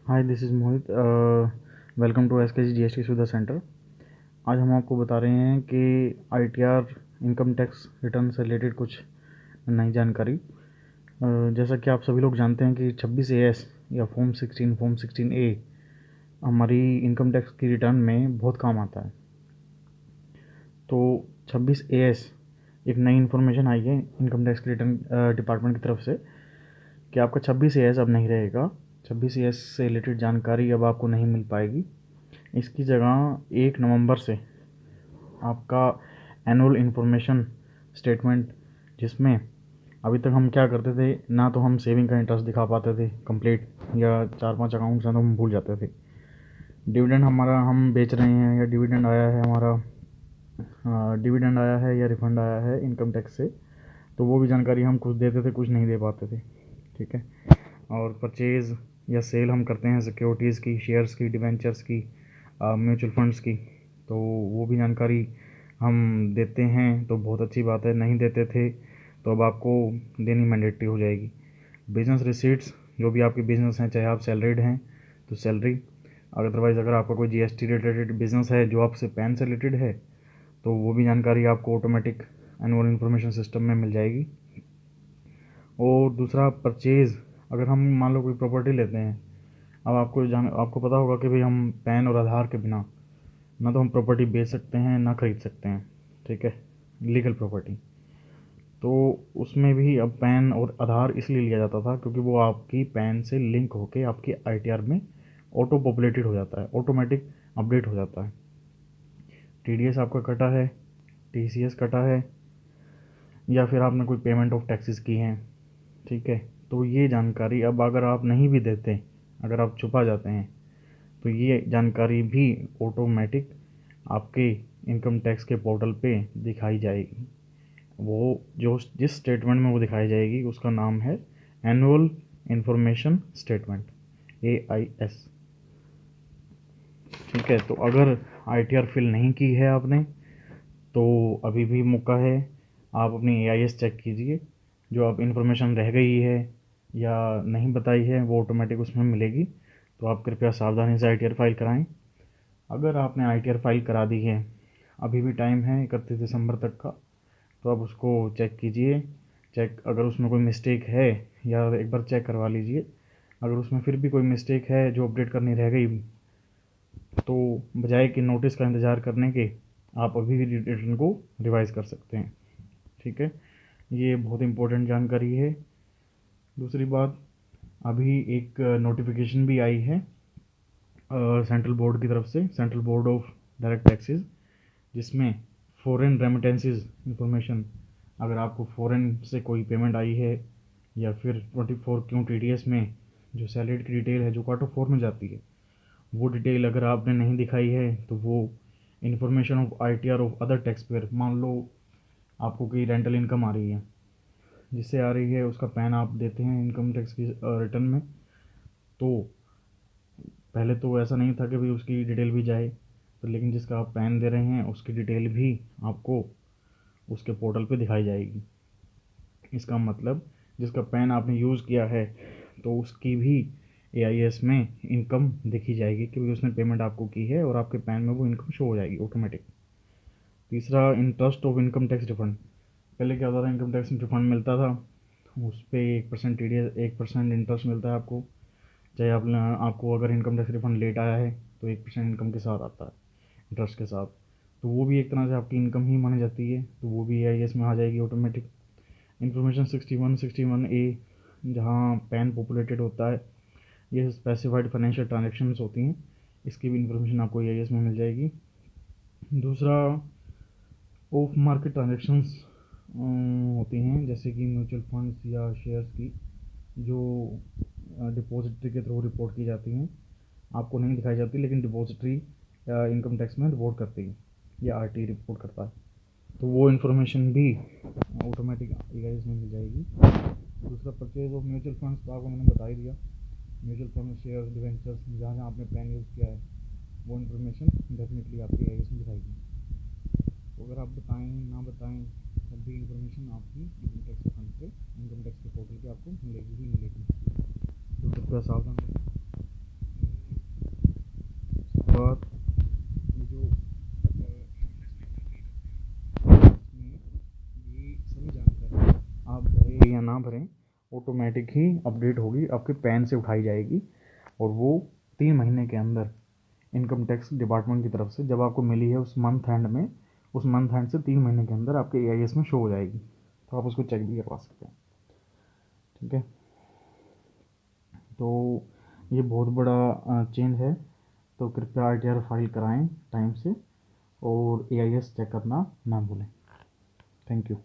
Hi, this is Mohit. Welcome to SKG GST सुविधा centre. आज हम आपको बता रहे हैं कि आईटीआर इनकम टैक्स रिटर्न से रिलेटेड कुछ नई जानकारी। जैसा कि आप सभी लोग जानते हैं कि 26 AS या फॉर्म 16A हमारी इनकम टैक्स की रिटर्न में बहुत काम आता है। तो 26 AS एक नई इन्फॉर्मेशन आई है इनकम टैक्स की रिटर्न डिपार्टमेंट की तरफ से कि आपका 26 AS अब नहीं रहेगा। 26 AS से रिलेटेड जानकारी अब आपको नहीं मिल पाएगी। इसकी जगह 1 नवंबर से आपका एनुअल इन्फॉर्मेशन स्टेटमेंट, जिसमें अभी तक हम क्या करते थे, ना तो हम सेविंग का इंटरेस्ट दिखा पाते थे कंप्लीट, या 4-5 अकाउंट्स हैं तो हम भूल जाते थे। डिविडेंड हमारा हम बेच रहे हैं या डिविडेंड आया है हमारा, डिविडेंड आया है या रिफंड आया है इनकम टैक्स से, तो वो भी जानकारी हम कुछ देते थे, कुछ नहीं दे पाते थे। ठीक है। और परचेज़ या सेल हम करते हैं सिक्योरिटीज़ की, शेयर्स की, डिवेंचर्स की, म्यूचुअल फंड्स की, तो वो भी जानकारी हम देते हैं तो बहुत अच्छी बात है। नहीं देते थे तो अब आपको देनी मैंडेटरी हो जाएगी। बिजनेस रिसीट्स, जो भी आपके बिजनेस हैं, चाहे आप सैलरीड हैं तो सैलरी, अदरवाइज़ अगर आपका कोई जीएसटी रिलेटेड बिजनेस है जो आपसे पैन से रिलेटेड है, तो वो भी जानकारी आपको ऑटोमेटिक एनुअल इन्फॉर्मेशन सिस्टम में मिल जाएगी। और दूसरा, परचेज़, अगर हम मान लो कोई प्रॉपर्टी लेते हैं, अब आपको पता होगा कि भाई हम पैन और आधार के बिना ना तो हम प्रॉपर्टी बेच सकते हैं ना खरीद सकते हैं। ठीक है, लीगल प्रॉपर्टी। तो उसमें भी अब पैन और आधार इसलिए लिया जाता था क्योंकि वो आपकी पैन से लिंक होके आपकी आईटीआर में ऑटो पॉपुलेटेड हो जाता है, ऑटोमेटिक अपडेट हो जाता है। टीडीएस आपका कटा है, टीसीएस कटा है, या फिर आपने कोई पेमेंट ऑफ टैक्सेस की हैं। ठीक है, तो ये जानकारी अब अगर आप नहीं भी देते, अगर आप छुपा जाते हैं, तो ये जानकारी भी ऑटोमेटिक आपके इनकम टैक्स के पोर्टल पे दिखाई जाएगी। वो जो जिस स्टेटमेंट में वो दिखाई जाएगी उसका नाम है एनुअल इन्फॉर्मेशन स्टेटमेंट, AIS। ठीक है, तो अगर आईटीआर फिल नहीं की है आपने तो अभी भी मौका है, आप अपनी AIS चेक कीजिए। जो आप इन्फॉर्मेशन रह गई है या नहीं बताई है वो ऑटोमेटिक उसमें मिलेगी, तो आप कृपया सावधानी से आईटीआर फाइल कराएं। अगर आपने आईटीआर फाइल करा दी है, अभी भी टाइम है 31 दिसंबर तक का, तो आप उसको चेक कीजिए। चेक, अगर उसमें कोई मिस्टेक है या एक बार चेक करवा लीजिए। अगर उसमें फिर भी कोई मिस्टेक है जो अपडेट करनी रह गई, तो बजाय कि नोटिस का इंतज़ार करने के, आप अभी भी रिटर्न को रिवाइज़ कर सकते हैं। ठीक है, ये बहुत इम्पोर्टेंट जानकारी है। दूसरी बात, अभी एक नोटिफिकेशन भी आई है सेंट्रल बोर्ड की तरफ से, central board of direct taxes, जिसमें फ़ॉरेन रेमिटेंसेस इंफॉर्मेशन, अगर आपको फ़ॉरेन से कोई पेमेंट आई है या फिर 24Q TDS में जो सैलरीड की डिटेल है जो Q4 में जाती है, वो डिटेल अगर आपने नहीं दिखाई है तो वो information of ITR of other tax payer, मान लो आपको कोई रेंटल इनकम आ रही है, जिससे आ रही है उसका पैन आप देते हैं इनकम टैक्स की रिटर्न में, तो पहले तो ऐसा नहीं था कि भाई उसकी डिटेल भी जाए, तो लेकिन जिसका आप पैन दे रहे हैं उसकी डिटेल भी आपको उसके पोर्टल पे दिखाई जाएगी। इसका मतलब जिसका पैन आपने यूज़ किया है तो उसकी भी AIS में इनकम दिखी जाएगी कि भाई उसने पेमेंट आपको की है और आपके पैन में वो इनकम शो हो जाएगी ऑटोमेटिक। तीसरा, interest of income tax refund. पहले क्या होता था, इनकम टैक्स रिफंड मिलता था, उस पर 1% TDS, 1% इंटरेस्ट मिलता है आपको। चाहे आपको अगर इनकम टैक्स रिफंड लेट आया है तो 1% इनकम के साथ आता है, इंटरेस्ट के साथ, तो वो भी एक तरह से आपकी इनकम ही मानी जाती है, तो वो भी AIS में आ जाएगी ऑटोमेटिक। इन्फॉर्मेशन 61A, जहाँ पैन पॉपुलेटेड होता है, ये स्पेसिफाइड फाइनेंशियल ट्रांजेक्शन्स होती हैं, इसकी भी इन्फॉर्मेशन आपको AIS में मिल जाएगी। दूसरा, ऑफ मार्केट ट्रांजेक्शन्स होती हैं, जैसे कि म्यूचुअल फंड्स या शेयर्स की, जो डिपॉजिटरी के थ्रू रिपोर्ट की जाती हैं, आपको नहीं दिखाई जाती, लेकिन डिपॉजिटरी इनकम टैक्स में रिपोर्ट करती है या RT रिपोर्ट करता है, तो वो इन्फॉर्मेशन भी ऑटोमेटिक AIS में मिल जाएगी। दूसरा, परचेज ऑफ म्यूचुअल फंड्स, तो आपको मैंने बता ही दिया। म्यूचुअल फंड, शेयर्स, डिवेंचर्स, जहाँ जहाँ आपने प्लान यूज़ किया है वो इन्फॉर्मेशन डेफिनेटली आपकी AIS में दिखाएगी। तो अगर आप बताएं ना बताएं, तब भी इन्फॉर्मेशन आपकी इनकम टैक्स फंड पे, इनकम टैक्स के पोर्टल पे आपको मिलेगी ही मिलेगी। तो कृपया सावधान रहें। या ना भरें, ऑटोमेटिक ही अपडेट होगी, आपके पैन से उठाई जाएगी और वो 3 महीने के अंदर इनकम टैक्स डिपार्टमेंट की तरफ से जब आपको मिली है उस मंथ एंड में, उस मंथ एंड से 3 महीने के अंदर आपके AIS में शो हो जाएगी, तो आप उसको चेक भी करवा सकते हैं। ठीक है, तो ये बहुत बड़ा चेंज है, तो कृपया ITR फाइल कराएं टाइम से और AIS चेक करना ना भूलें। Thank you.